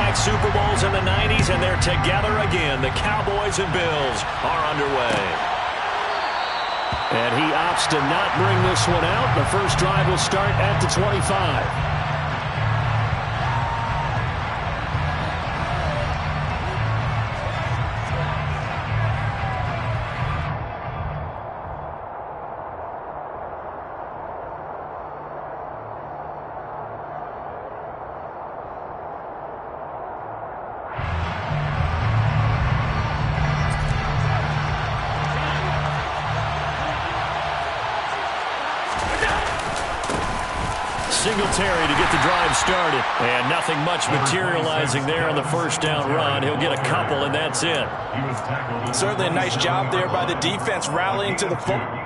back-to-back Super Bowls in the 90s, and they're together again. The Cowboys and Bills are underway. And he opts to not bring this one out. The first drive will start at the 25. Singletary to get the drive started. And nothing much materializing there on the first down run. He'll get a couple, and that's it. Certainly a nice job there by the defense rallying to the football.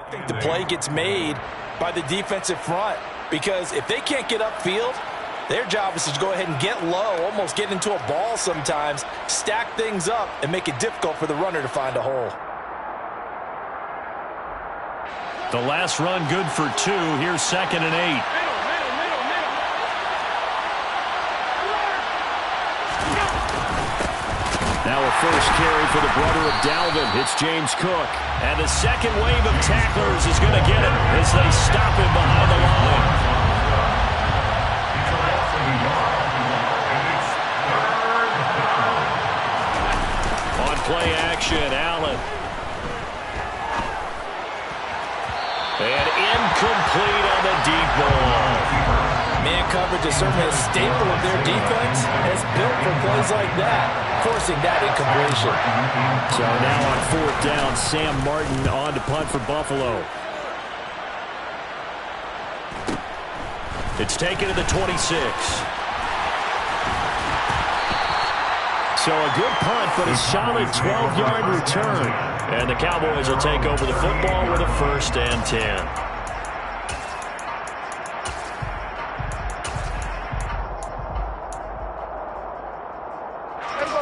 I think the play gets made by the defensive front, because if they can't get upfield, their job is to go ahead and get low, almost get into a ball sometimes, stack things up, and make it difficult for the runner to find a hole. The last run good for 2. Here's 2nd and 8. Now a first carry for the brother of Dalvin. It's James Cook. And the second wave of tacklers is going to get him as they stop him behind the line. On play action, Allen. And incomplete on the deep ball. Man coverage is certainly a staple of their defense. It's built for plays like that, forcing that incompletion. So now on 4th down, Sam Martin on to punt for Buffalo. It's taken to the 26. So a good punt, but a solid 12-yard return. And the Cowboys will take over the football with a 1st and 10.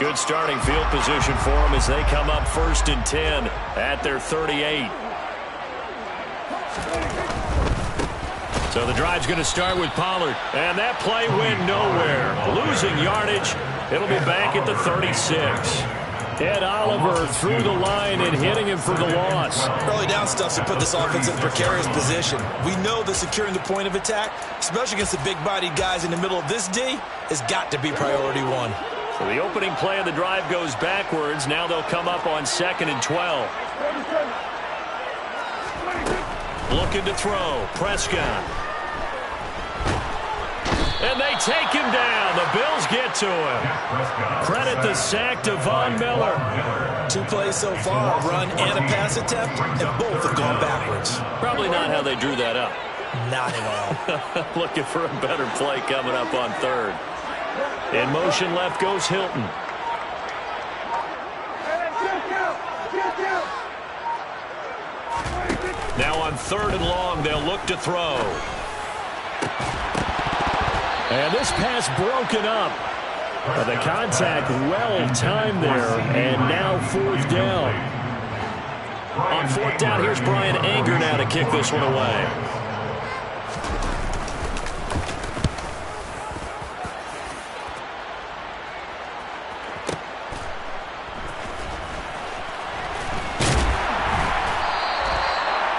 Good starting field position for them as they come up 1st and 10 at their 38. So the drive's going to start with Pollard. And that play went nowhere. Losing yardage. It'll be back at the 36. Ed Oliver through the line and hitting him for the loss. Early down stuff to put this offense in a precarious position. We know that securing the point of attack, especially against the big-bodied guys in the middle of this D, has got to be priority 1. So the opening play of the drive goes backwards. Now they'll come up on 2nd and 12. Looking to throw. Prescott. And they take him down. The Bills get to him. Credit the sack to Von Miller. 2 plays so far, a run and a pass attempt, and both have gone backwards. Probably not how they drew that up. Not at all. Looking for a better play coming up on third. In motion left goes Hilton. Now on 3rd and long, they'll look to throw. And this pass broken up. The contact well timed there, and now 4th down. On 4th down, here's Brian Anger now to kick this one away.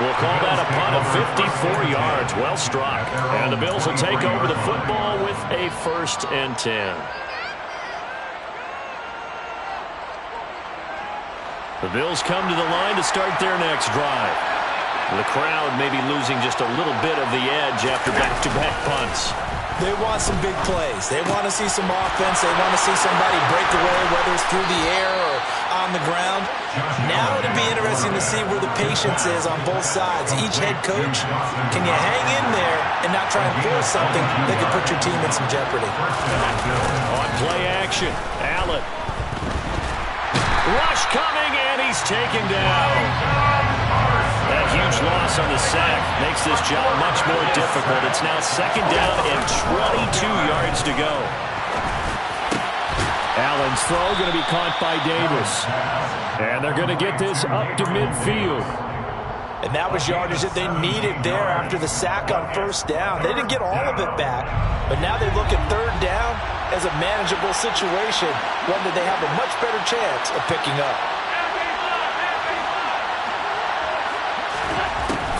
We'll call that a punt of 54 yards. Well struck. And the Bills will take over the football with a 1st and 10. The Bills come to the line to start their next drive. The crowd may be losing just a little bit of the edge after back-to-back punts. They want some big plays. They want to see some offense. They want to see somebody break away, whether it's through the air or on the ground. Now it'll be interesting to see where the patience is on both sides. Each head coach, can you hang in there and not try and force something that could put your team in some jeopardy? On play action, Allen. Rush coming, and he's taken down. That huge loss on the sack makes this job much more difficult. It's now 2nd down and 22 yards to go. Allen's throw going to be caught by Davis. And they're going to get this up to midfield. And that was yardage that they needed there after the sack on 1st down. They didn't get all of it back, but now they look at 3rd down as a manageable situation, one that they have a much better chance of picking up.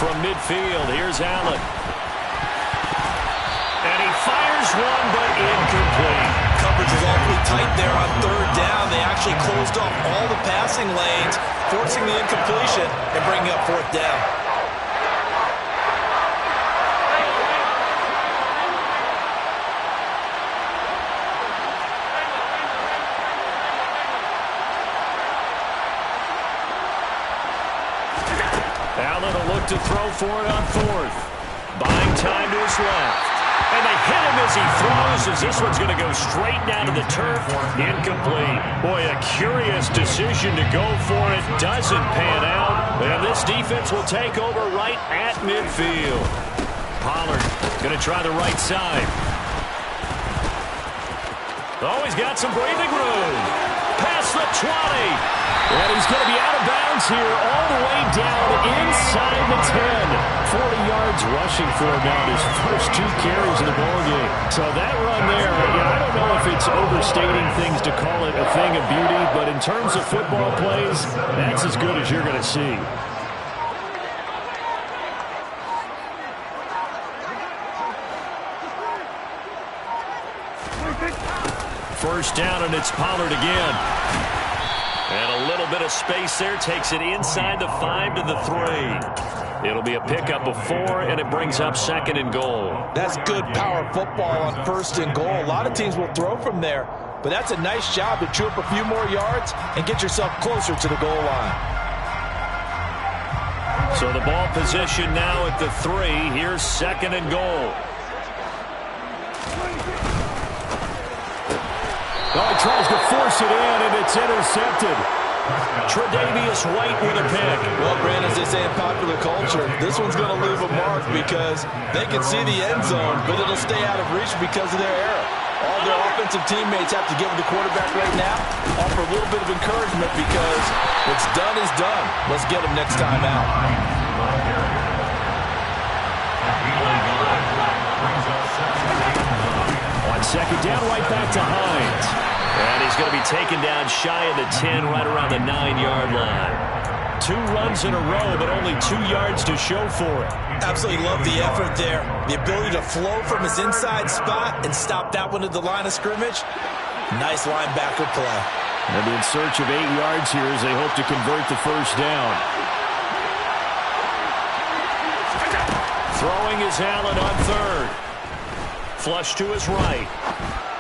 From midfield, here's Allen. And he fires one, but incomplete. Coverage was awfully tight there on 3rd down. They actually closed off all the passing lanes, forcing the incompletion and bringing up 4th down. Allen will look to throw for it on 4th. Buying time to his left. And they hit him as he throws, as this one's going to go straight down to the turf. Incomplete. Boy, a curious decision to go for it. Doesn't pan out. And this defense will take over right at midfield. Pollard going to try the right side. Oh, he's got some breathing room. Past the 20. And he's going to be out of bounds here all the way down inside the 10. 40 yards rushing for him now, his first 2 carries of the ballgame. So that run there, I don't know if it's overstating things to call it a thing of beauty, but in terms of football plays, that's as good as you're going to see. First down, and it's Pollard again. And a little bit of space there takes it inside the 5 to the 3. It'll be a pickup of 4, and it brings up 2nd and goal. That's good power football on 1st and goal. A lot of teams will throw from there, but that's a nice job to chew up a few more yards and get yourself closer to the goal line. So the ball position now at the 3. Here's 2nd and goal. Oh, he tries to force it in, and it's intercepted. Tre'Davious White with a pick. Well, Brandon, as they say in popular culture, this one's going to leave a mark because they can see the end zone, but it'll stay out of reach because of their error. All their offensive teammates have to give the quarterback right now, offer a little bit of encouragement because what's done is done. Let's get them next time out. On 2nd down, right back to Hines. And he's going to be taken down shy of the 10, right around the 9-yard line. 2 runs in a row, but only 2 yards to show for it. Absolutely love the effort there. The ability to flow from his inside spot and stop that one at the line of scrimmage. Nice linebacker play. They'll be in search of 8 yards here as they hope to convert the first down. Throwing is Allen on 3rd. flush to his right.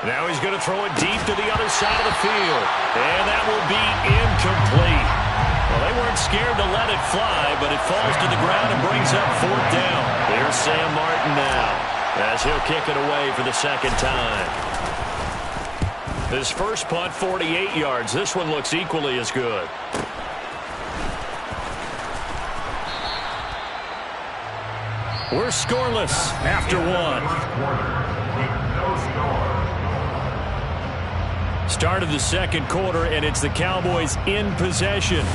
Now he's going to throw it deep to the other side of the field. And that will be incomplete. Well, they weren't scared to let it fly, but it falls to the ground and brings up 4th down. Here's Sam Martin now, as he'll kick it away for the second time. His first punt, 48 yards. This one looks equally as good. We're scoreless after one. Start of the second quarter, and it's the Cowboys in possession.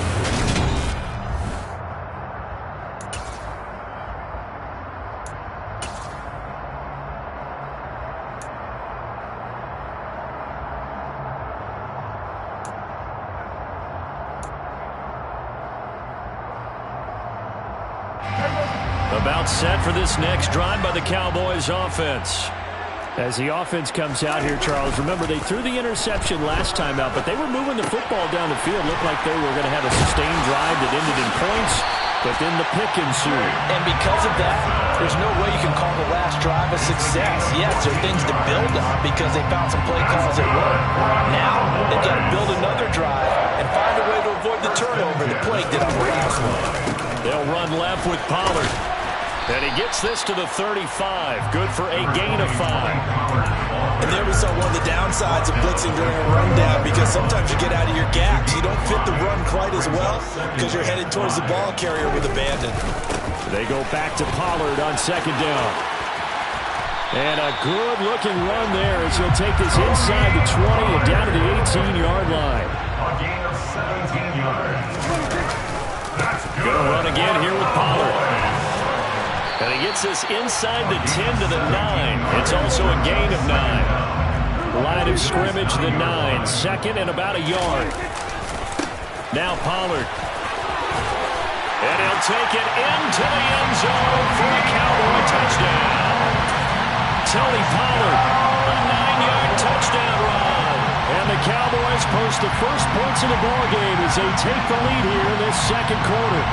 About set for this next drive by the Cowboys offense. As the offense comes out here, Charles, remember they threw the interception last time out, but they were moving the football down the field. Looked like they were going to have a sustained drive that ended in points, but then the pick ensued. And because of that, there's no way you can call the last drive a success. Yes, there are things to build on because they found some play calls that work. Now, they've got to build another drive and find a way to avoid the turnover that plagued it on the last one. They'll run left with Pollard. And he gets this to the 35. Good for a gain of 5. And there we saw one of the downsides of blitzing during a rundown because sometimes you get out of your gaps. You don't fit the run quite as well because you're headed towards the ball carrier with abandon. They go back to Pollard on second down. And a good-looking run there as he'll take this inside the 20 and down to the 18-yard line. A gain of 17 yards. Going to run again here with Pollard. And he gets this inside the 10 to the 9. It's also a gain of 9. Line of scrimmage, the 9. Second and about a yard. Now Pollard. And he'll take it into the end zone for a Cowboy touchdown. Tony Pollard, a 9-yard touchdown run. And the Cowboys post the first points of the ballgame as they take the lead here in this second quarter.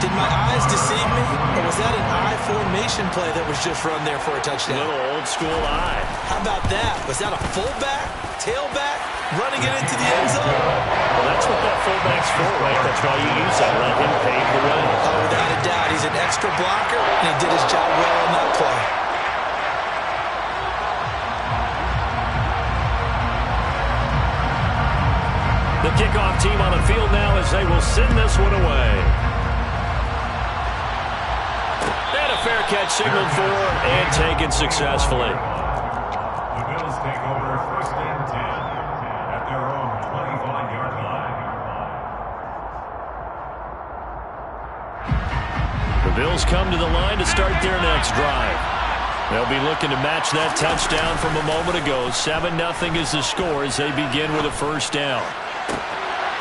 Did my eyes deceive me, or was that an I formation play that was just run there for a touchdown? Little old school eye. How about that? Was that a fullback, tailback, running it into the end zone? Well, that's what that fullback's for, right? That's why you use that. Let him pave the way. Oh, without a doubt. He's an extra blocker, and he did his job well on that play. The kickoff team on the field now as they will send this one away. Fair catch signaled for and taken successfully. The Bills take over 1st and 10 at their own 25-yard line. The Bills come to the line to start their next drive. They'll be looking to match that touchdown from a moment ago. 7-0 is the score as they begin with a first down.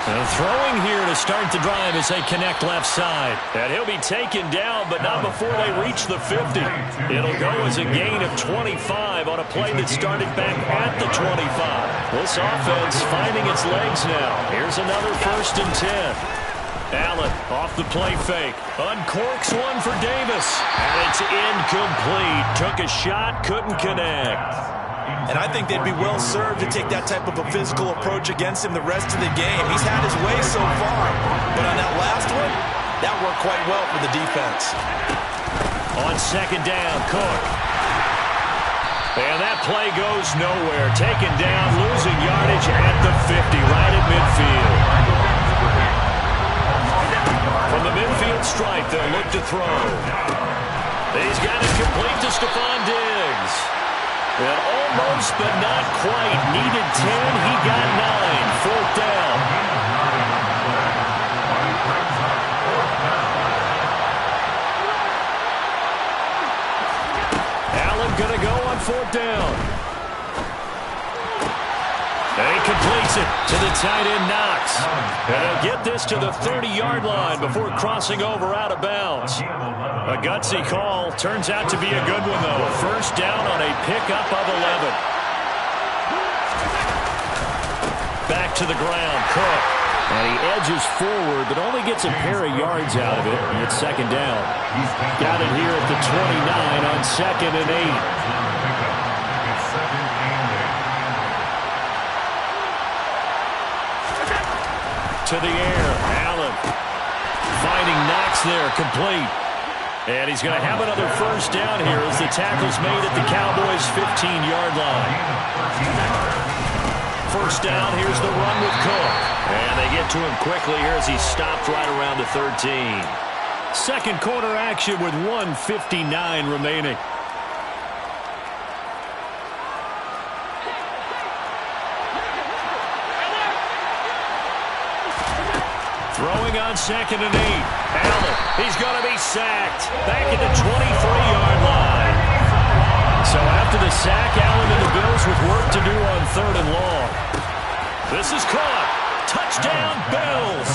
And throwing here to start the drive as they connect left side. And he'll be taken down, but not before they reach the 50. It'll go as a gain of 25 on a play that started back at the 25. This offense finding its legs now. Here's another 1st and 10. Allen off the play fake. Uncorks one for Davis. And it's incomplete. Took a shot, couldn't connect. And I think they'd be well served to take that type of a physical approach against him the rest of the game. He's had his way so far. But on that last one, that worked quite well for the defense. On second down, Cook. And that play goes nowhere. Taken down, losing yardage at the 50, right at midfield. From the midfield stripe, they'll look to throw. He's got it complete to Stephon Diggs. And almost, but not quite. Needed 10. He got 9. 4th down. Allen going to go on 4th down. And he completes it to the tight end, Knox. And he'll get this to the 30-yard line before crossing over out of bounds. A gutsy call. Turns out to be a good one, though. First down on a pickup of 11. Back to the ground, Cook. And he edges forward, but only gets a pair of yards out of it. And it's second down. Got it here at the 29 on 2nd and 8. to the air. Allen finding Knox there, complete. And he's going to have another first down here as the tackle's made at the Cowboys' 15-yard line. First down, here's the run with Cook. And they get to him quickly here as he's stopped right around the 13. Second quarter action with 1:59 remaining. Throwing on 2nd and 8. Allen, he's going to be sacked. Back at the 23-yard line. So after the sack, Allen and the Bills with work to do on 3rd and long. This is caught. Touchdown, Bills.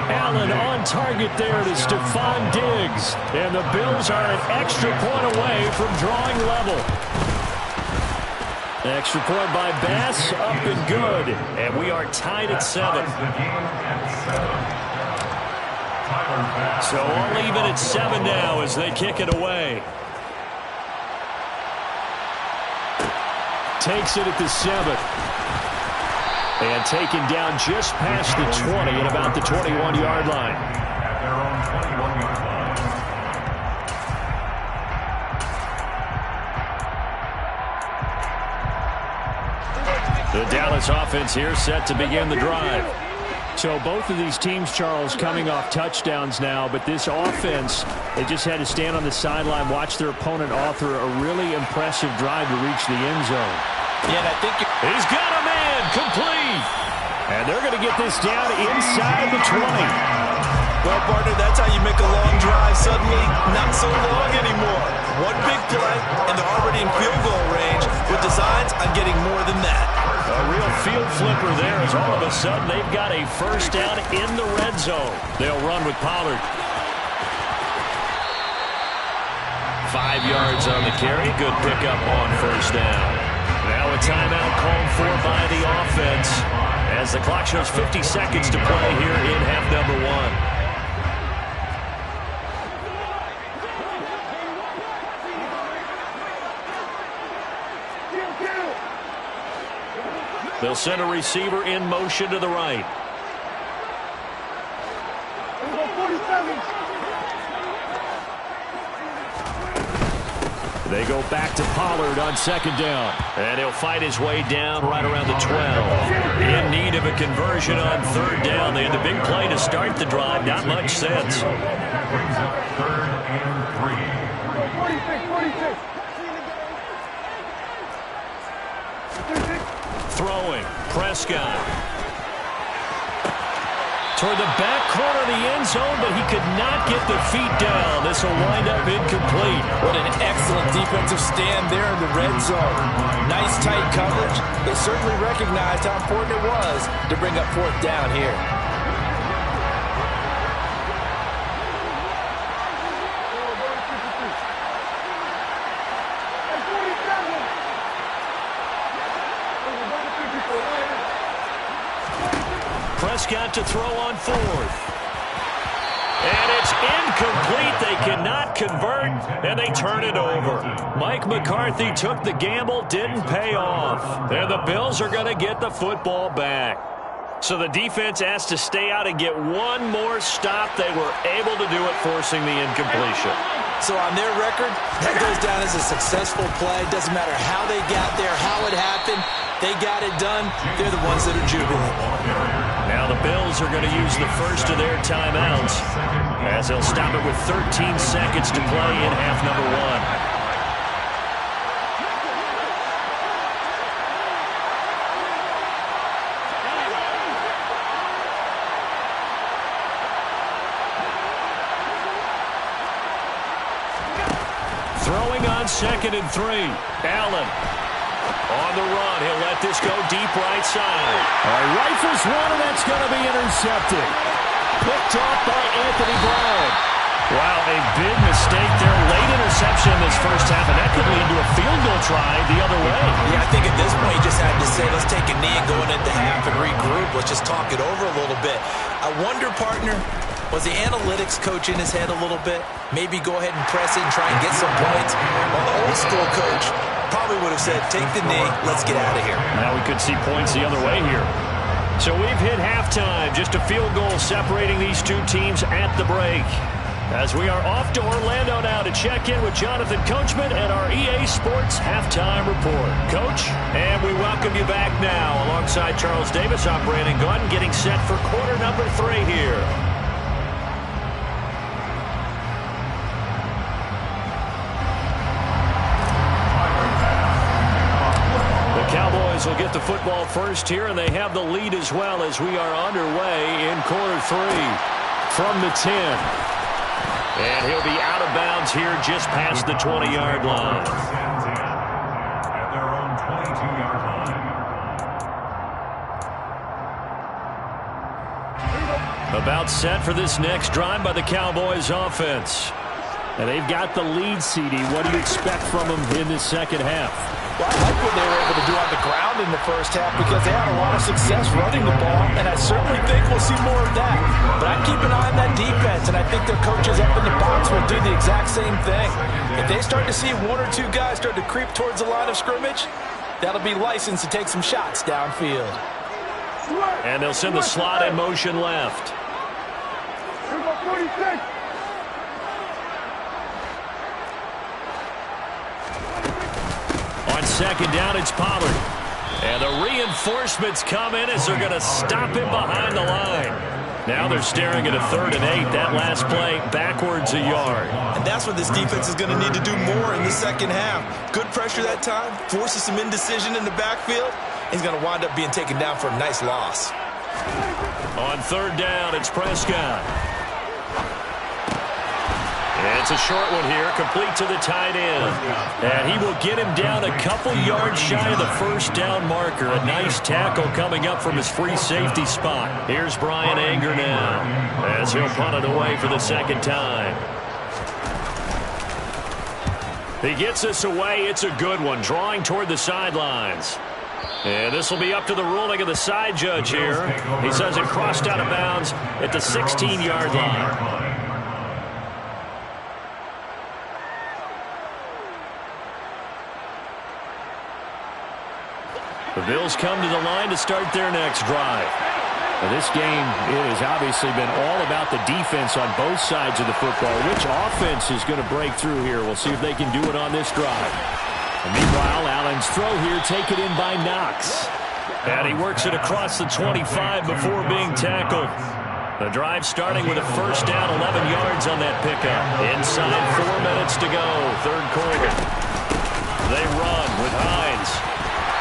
Allen on target there to Stephon Diggs. And the Bills are an extra point away from drawing level. Extra point by Bass, up and good. And we are tied at 7. So all even at 7 now as they kick it away. Takes it at the 7. And taken down just past the 20 at about the 21-yard line. At their own 21-yard line. The Dallas offense here set to begin the drive. So both of these teams, Charles, coming off touchdowns now, but this offense, they just had to stand on the sideline, watch their opponent author a really impressive drive to reach the end zone. Yeah, and I think he's got a man complete. And they're going to get this down inside the 20. Well, partner, that's how you make a long drive suddenly not so long anymore. One big play, and they're already in field goal range with designs on getting more than that. A real field flipper there as all of a sudden they've got a first down in the red zone. They'll run with Pollard. 5 yards on the carry. Good pickup on first down. Now a timeout called for by the offense as the clock shows 50 seconds to play here in half number 1. They'll send a receiver in motion to the right. They go back to Pollard on 2nd down. And he'll fight his way down right around the 12. In need of a conversion on 3rd down. They had the big play to start the drive. Not much sense. Brings up 3rd and 3. 46. Throwing. Prescott. Toward the back corner of the end zone, but he could not get the feet down. This will wind up incomplete. What an excellent defensive stand there in the red zone. Nice tight coverage. They certainly recognized how important it was to bring up 4th down here. Prescott to throw on 4th. And it's incomplete. They cannot convert, and they turn it over. Mike McCarthy took the gamble, didn't pay off. And the Bills are going to get the football back. So the defense has to stay out and get one more stop. They were able to do it, forcing the incompletion. So on their record, that goes down as a successful play. Doesn't matter how they got there, how it happened. They got it done. They're the ones that are jubilant. Now the Bills are going to use the first of their timeouts as they'll stop it with 13 seconds to play in half number 1. Throwing on 2nd and 3. Allen on the run. He'll let this go deep right side. Rifles one, and that's going to be intercepted. Picked off by Anthony Brown. Wow, a big mistake there. Late interception in this first half, and that could lead to a field goal try the other way. Yeah, I think at this point you just had to say, let's take a knee and go into half and regroup. Let's just talk it over a little bit. I wonder, partner, was the analytics coach in his head a little bit? Maybe go ahead and press it and try and get some points. Well, the old school coach probably would have said, take the knee, let's get out of here. Now we could see points the other way here. So we've hit halftime. Just a field goal separating these two teams at the break. As we are off to Orlando now to check in with Jonathan Coachman and our EA Sports Halftime Report. Coach, and we welcome you back now. Alongside Charles Davis, I'm Brandon Gaudin, getting set for quarter number 3 here. Cowboys will get the football first here, and they have the lead as well as we are underway in quarter 3 from the 10. And he'll be out of bounds here just past the 20-yard line. At their own 22-yard line. About set for this next drive by the Cowboys offense. And they've got the lead, CD. What do you expect from them in this second half? Well, I like what they were able to do on the ground in the first half because they had a lot of success running the ball, and I certainly think we'll see more of that. But I keep an eye on that defense, and I think their coaches up in the box will do the exact same thing. If they start to see 1 or 2 guys start to creep towards the line of scrimmage, that'll be licensed to take some shots downfield. And they'll send the slot in motion left. On second down, it's Pollard. And the reinforcements come in as they're going to stop him behind the line. Now they're staring at a 3rd and 8. That last play, backwards a yard. And that's what this defense is going to need to do more in the second half. Good pressure that time, forces some indecision in the backfield. He's going to wind up being taken down for a nice loss. On 3rd down, it's Prescott. And it's a short one here, complete to the tight end. And he will get him down a couple yards shy of the first down marker. A nice tackle coming up from his free safety spot. Here's Brian Anger now as he'll punt it away for the second time. He gets this away. It's a good one, drawing toward the sidelines. And this will be up to the ruling of the side judge here. He says it crossed out of bounds at the 16-yard line. The Bills come to the line to start their next drive. Well, this game, it has obviously been all about the defense on both sides of the football. Which offense is going to break through here? We'll see if they can do it on this drive. And meanwhile, Allen's throw here taken in by Knox. And he works it across the 25 before being tackled. The drive starting with a first down, 11 yards on that pickup. Inside 4 minutes to go, 3rd quarter. They run with Hines.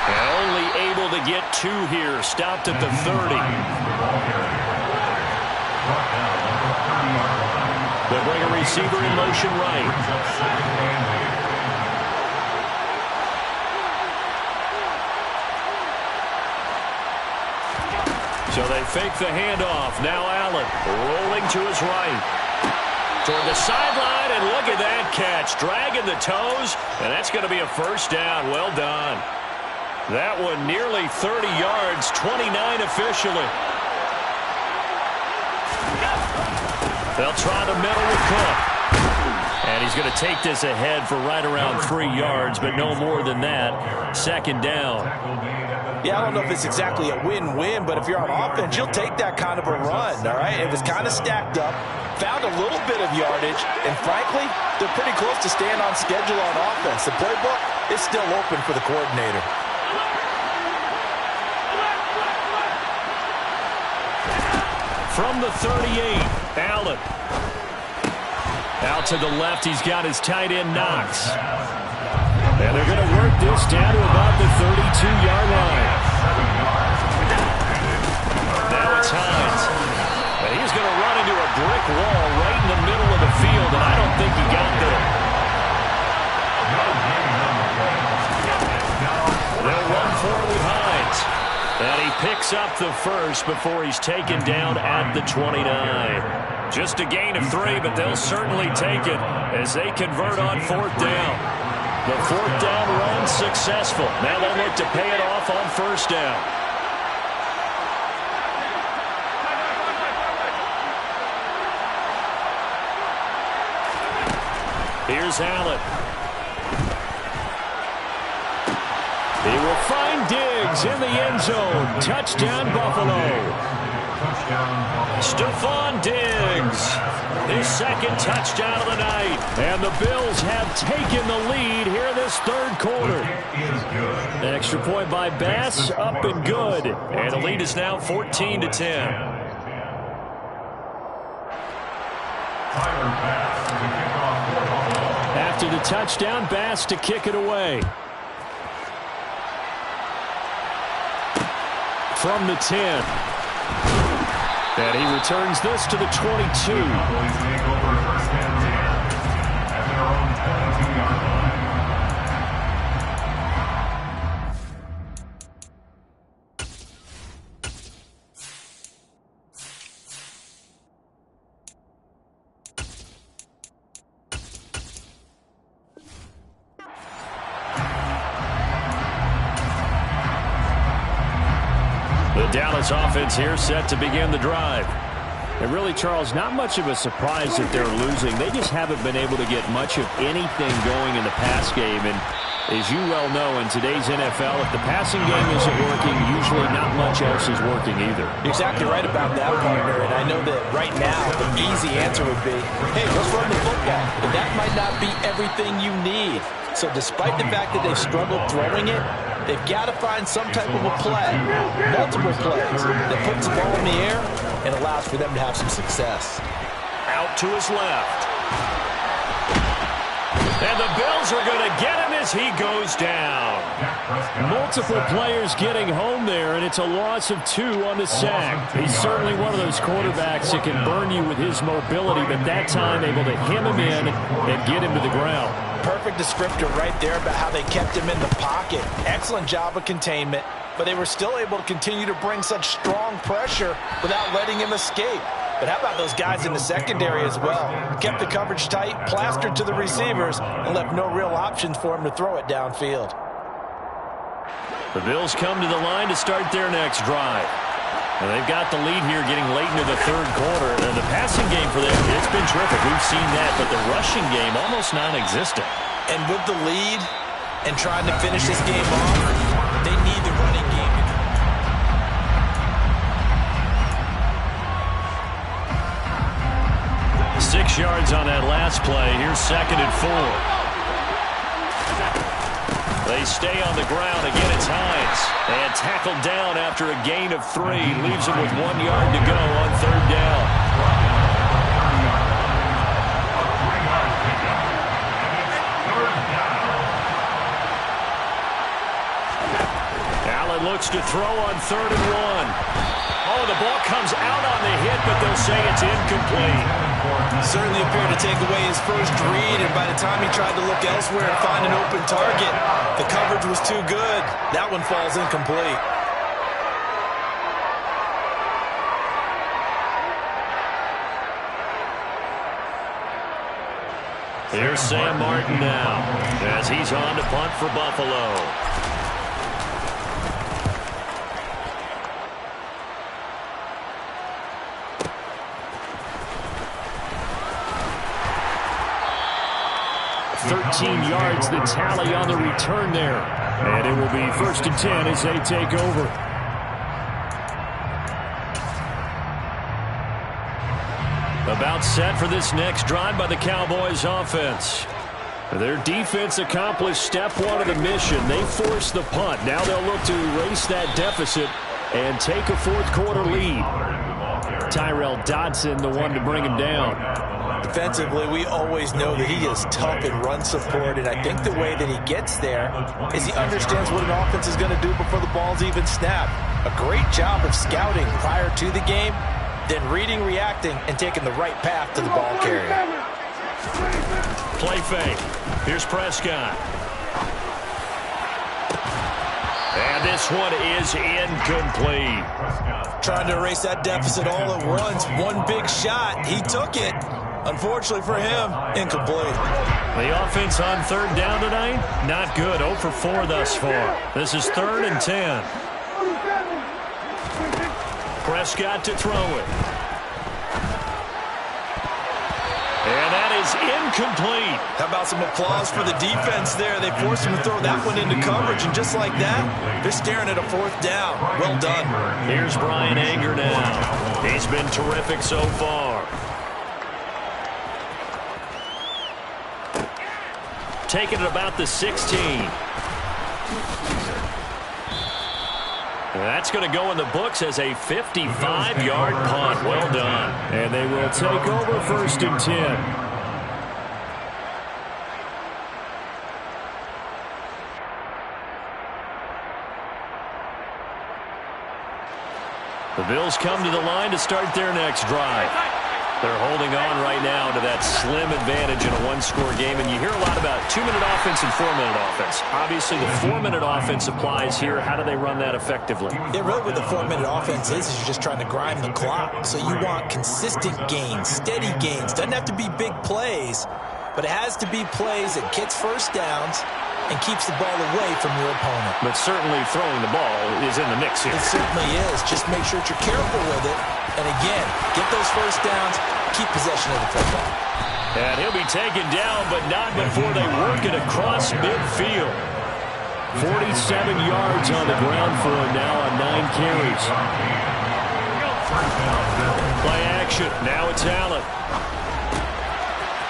And only able to get 2 here, stopped at the 30. They'll bring a receiver in motion right. So they fake the handoff. Now Allen rolling to his right. Toward the sideline, and look at that catch. Dragging the toes, and that's going to be a first down. Well done. That one nearly 30 yards, 29 officially. They'll try the middle with Cook. And he's going to take this ahead for right around 3 yards, but no more than that. Second down. Yeah, I don't know if it's exactly a win-win, but if you're on offense, you'll take that kind of a run, all right? It was kind of stacked up, found a little bit of yardage, and frankly, they're pretty close to staying on schedule on offense. The playbook is still open for the coordinator. From the 38, Allen. Out to the left, he's got his tight end, Knox. And they're going to work this down to about the 32-yard line. Now it's Hines. And he's going to run into a brick wall right in the middle of the field, and I don't think he got there. They'll run forward with Hines. And he picks up the first before he's taken down at the 29. Just a gain of 3, but they'll certainly take it as they convert on 4th down. The 4th down run successful. Now they'll look to pay it off on 1st down. Here's Allen. He will find Diggs. Diggs in the end zone. Touchdown, Buffalo. Stephon Diggs, his second touchdown of the night. And the Bills have taken the lead here this third quarter. Extra point by Bass, up and good. And the lead is now 14-10. After the touchdown, Bass to kick it away. From the 10. And he returns this to the 22. The Dallas offense here set to begin the drive. And really, Charles, not much of a surprise that they're losing. They just haven't been able to get much of anything going in the pass game. And as you well know, in today's NFL, if the passing game isn't working, usually not much else is working either. You're exactly right about that, partner. And I know that right now the easy answer would be, hey, let's run the football. But that might not be everything you need. So despite the fact that they've struggled throwing it, they've got to find some type of a play, multiple plays, that puts the ball in the air and allows for them to have some success. Out to his left. And the Bills are going to get him as he goes down. Multiple players getting home there, and it's a loss of 2 on the sack. He's certainly one of those quarterbacks that can burn you with his mobility, but that time able to hem him in and get him to the ground. Perfect descriptor right there about how they kept him in the pocket. Excellent job of containment, but they were still able to continue to bring such strong pressure without letting him escape. But how about those guys in the secondary as well? Kept the coverage tight, plastered to the receivers, and left no real options for him to throw it downfield. The Bills come to the line to start their next drive. And they've got the lead here getting late into the third quarter. And the passing game for them, it's been terrific. We've seen that, but the rushing game almost non-existent. And with the lead and trying to finish this game off, they need the running game. 6 yards on that last play. Here's 2nd and 4. They stay on the ground. Again, it's Hines. And tackled down after a gain of 3. Leaves him with 1 yard to go on 3rd down. Allen looks to throw on 3rd and 1. Oh, the ball comes out on the hit, but they'll say it's incomplete. Certainly appeared to take away his first read, and by the time he tried to look elsewhere and find an open target, the coverage was too good. That one falls incomplete. Here's Sam Martin now as he's on to punt for Buffalo. Yards the tally on the return there. And it will be 1st and 10 as they take over. About set for this next drive by the Cowboys offense. Their defense accomplished step 1 of the mission. They forced the punt. Now they'll look to erase that deficit and take a 4th quarter lead. Tyrell Dodson, the one to bring him down. Defensively, we always know that he is tough in run support, and I think the way that he gets there is he understands what an offense is going to do before the ball's even snapped. A great job of scouting prior to the game, then reading, reacting, and taking the right path to the ball carrier. Play fake. Here's Prescott. And this one is incomplete. Trying to erase that deficit all at once. One big shot. He took it. Unfortunately for him, incomplete. The offense on 3rd down tonight, not good. 0 for 4 thus far. This is 3rd and 10. Prescott to throw it. And that is incomplete. How about some applause for the defense there? They forced him to throw that one into coverage, and just like that, they're staring at a 4th down. Well done. Here's Brian Anger now. He's been terrific so far. Taking it about the 16. That's going to go in the books as a 55-yard punt. Well done. And they will take over 1st and 10. The Bills come to the line to start their next drive. They're holding on right now to that slim advantage in a one-score game, and you hear a lot about 2-minute offense and 4-minute offense. Obviously, the 4-minute offense applies here. How do they run that effectively? Yeah, really what the 4-minute offense is you're just trying to grind the clock. So you want consistent gains, steady gains. Doesn't have to be big plays, but it has to be plays that gets first downs and keeps the ball away from your opponent. But certainly throwing the ball is in the mix here. It certainly is. Just make sure that you're careful with it. And again, get those first downs, keep possession of the football. And he'll be taken down, but not before they work it across midfield. 47 yards on the ground for him now on 9 carries. Play action. Now it's Allen.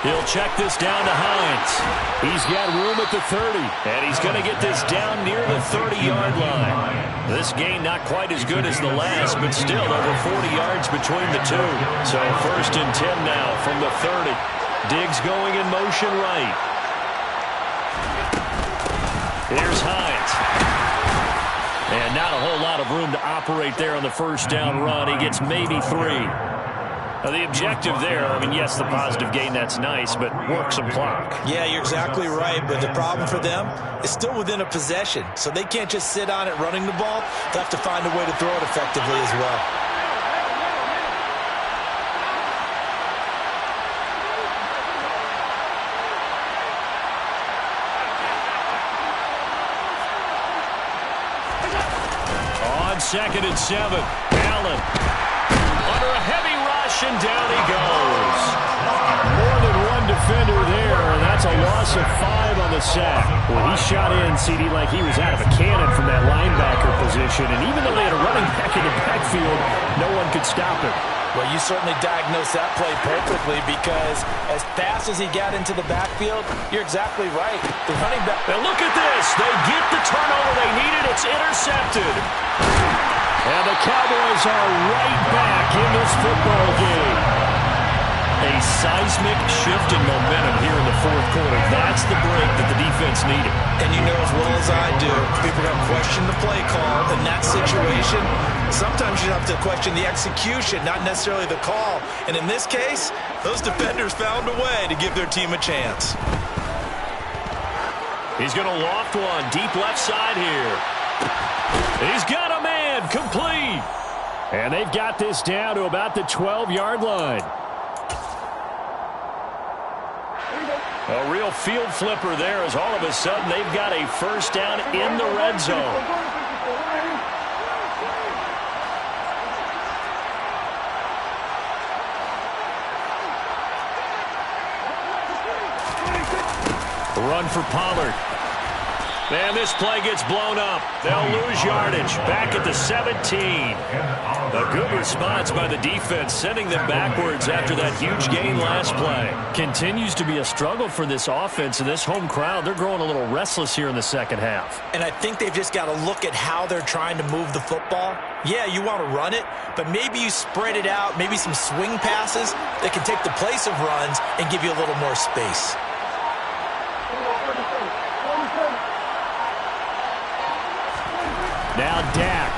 He'll check this down to Hines. He's got room at the 30. And he's going to get this down near the 30-yard line. This gain not quite as good as the last, but still over 40 yards between the two. So 1st and 10 now from the 30. Diggs going in motion right. Here's Hines. And not a whole lot of room to operate there on the 1st down run. He gets maybe 3. The objective there, I mean, yes, the positive gain, that's nice, but work some clock. Yeah, you're exactly right, but the problem for them is still within a possession, so they can't just sit on it running the ball. They'll have to find a way to throw it effectively as well. On 2nd and 7, Allen under a heavy rush, and down he goes. More than one defender there, and that's a loss of 5 on the sack. Well, he shot in, CD, like he was out of a cannon from that linebacker position, and even though they had a running back in the backfield, no one could stop him. Well, you certainly diagnosed that play perfectly because as fast as he got into the backfield, you're exactly right. The running back... Now look at this. They get the turnover they needed. It's intercepted. And the Cowboys are right back in this football game. A seismic shift in momentum here in the 4th quarter. That's the break that the defense needed. And you know as well as I do, people are going to question the play call in that situation. Sometimes you have to question the execution, not necessarily the call. And in this case, those defenders found a way to give their team a chance. He's going to loft one deep left side here. He's got a man, complete. And they've got this down to about the 12-yard line. A real field flipper there as all of a sudden they've got a 1st down in the red zone. A run for Pollard. And this play gets blown up. They'll lose yardage. Back at the 17. A good response by the defense, sending them backwards after that huge gain last play. Continues to be a struggle for this offense, and this home crowd, they're growing a little restless here in the 2nd half. And I think they've just got to look at how they're trying to move the football. Yeah, you want to run it, but maybe you spread it out, maybe some swing passes that can take the place of runs and give you a little more space. Now Dak.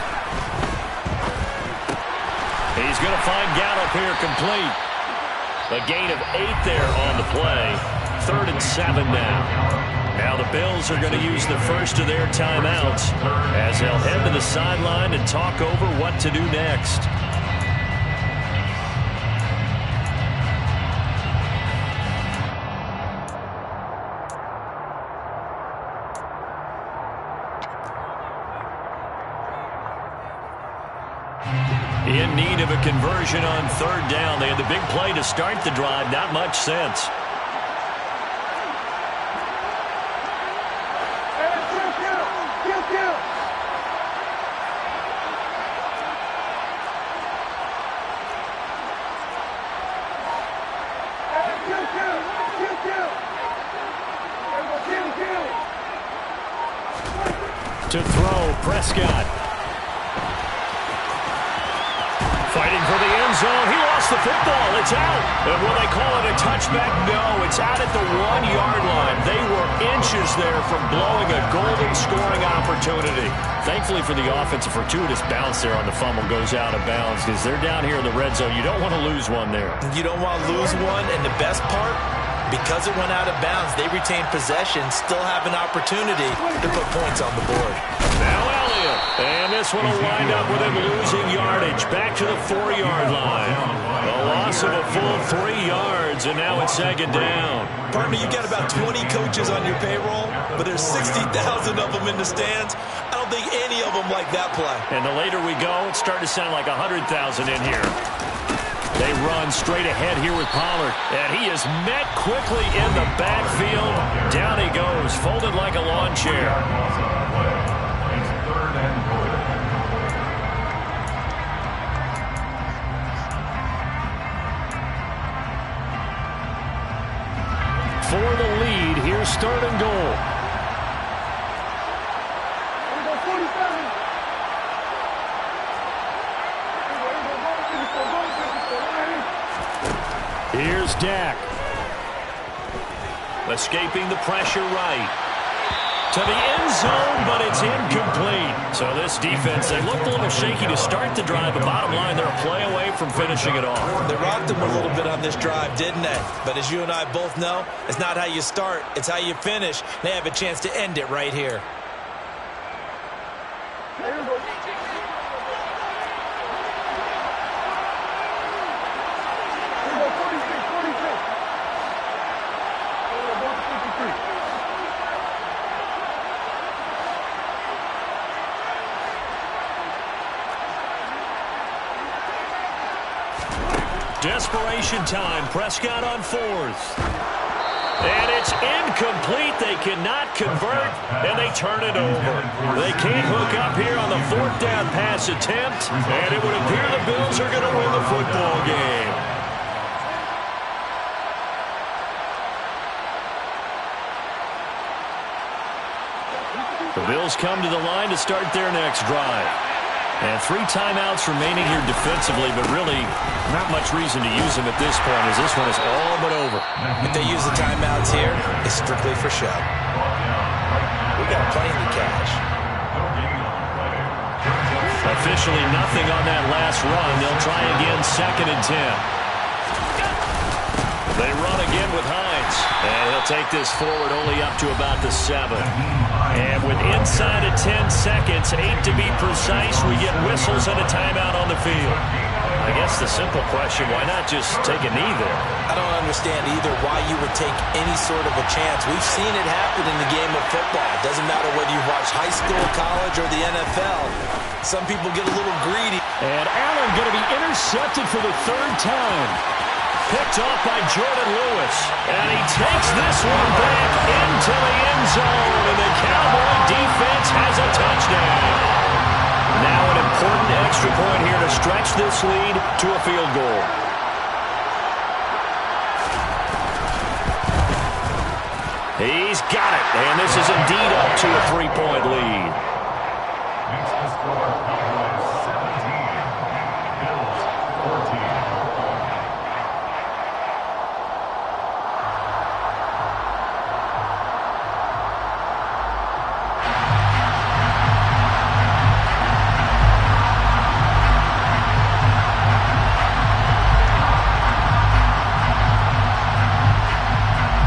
He's going to find Gallup here complete. A gain of 8 there on the play. 3rd and 7 now. Now the Bills are going to use the first of their timeouts as they'll head to the sideline and talk over what to do next. In need of a conversion on 3rd down. They had the big play to start the drive. Not much sense. To throw, Prescott. Fighting for the end zone. He lost the football. It's out. And will they call it a touchback? No, it's out at the 1-yard line. They were inches there from blowing a golden scoring opportunity. Thankfully for the offense, a fortuitous bounce there on the fumble goes out of bounds because they're down here in the red zone. You don't want to lose one there. You don't want to lose one, and the best part, because it went out of bounds, they retained possession, still have an opportunity to put points on the board. Now Elliott, and this one will wind up with him losing yardage back to the 4-yard line. A loss of a full 3 yards, and now it's second down. Partner, you got about 20 coaches on your payroll, but there's 60,000 of them in the stands. I don't think any of them like that play. And the later we go, it's starting to sound like 100,000 in here. They run straight ahead here with Pollard, and he is met quickly in the backfield. Down he goes, folded like a lawn chair. It's 3rd and goal. For the lead, here's 3rd and goal. Here's Dak. Escaping the pressure right. To the end zone, but it's incomplete. So this defense, they looked a little shaky to start the drive, but bottom line, they're a play away from finishing it off. They rocked them a little bit on this drive, didn't they? But as you and I both know, it's not how you start, it's how you finish. They have a chance to end it right here. Desperation time. Prescott on 4th. And it's incomplete. They cannot convert, and they turn it over. They can't hook up here on the 4th down pass attempt, and it would appear the Bills are going to win the football game. The Bills come to the line to start their next drive. And 3 timeouts remaining here defensively, but really not much reason to use them at this point as this one is all but over. If they use the timeouts here, it's strictly for show. We got plenty to cash. Officially nothing on that last run. They'll try again 2nd and 10. They run again with Hines. And he'll take this forward only up to about the 7. And with inside of 10 seconds, 8 to be precise, we get whistles and a timeout on the field. I guess the simple question, why not just take a knee there? I don't understand either why you would take any sort of a chance. We've seen it happen in the game of football. It doesn't matter whether you watch high school, college, or the NFL. Some people get a little greedy. And Allen going to be intercepted for the 3rd time. Picked off by Jordan Lewis. And he takes this one back into the end zone. And the Cowboy defense has a touchdown. Now an important extra point here to stretch this lead to a field goal. He's got it. And this is indeed up to a 3-point lead. Makes the score Cowboys 17, Bills 14.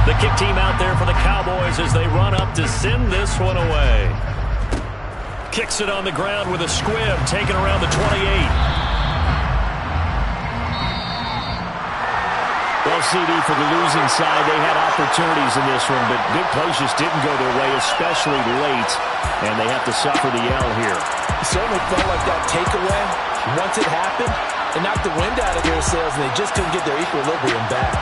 The kick team out there for the Cowboys as they run up to send this one away. Kicks it on the ground with a squib, taken around the 28. Well, CD, for the losing side, they had opportunities in this one, but big plays just didn't go their way, especially late, and they have to suffer the L here. It certainly felt like that takeaway, once it happened, it knocked the wind out of their sails, and they just couldn't get their equilibrium back.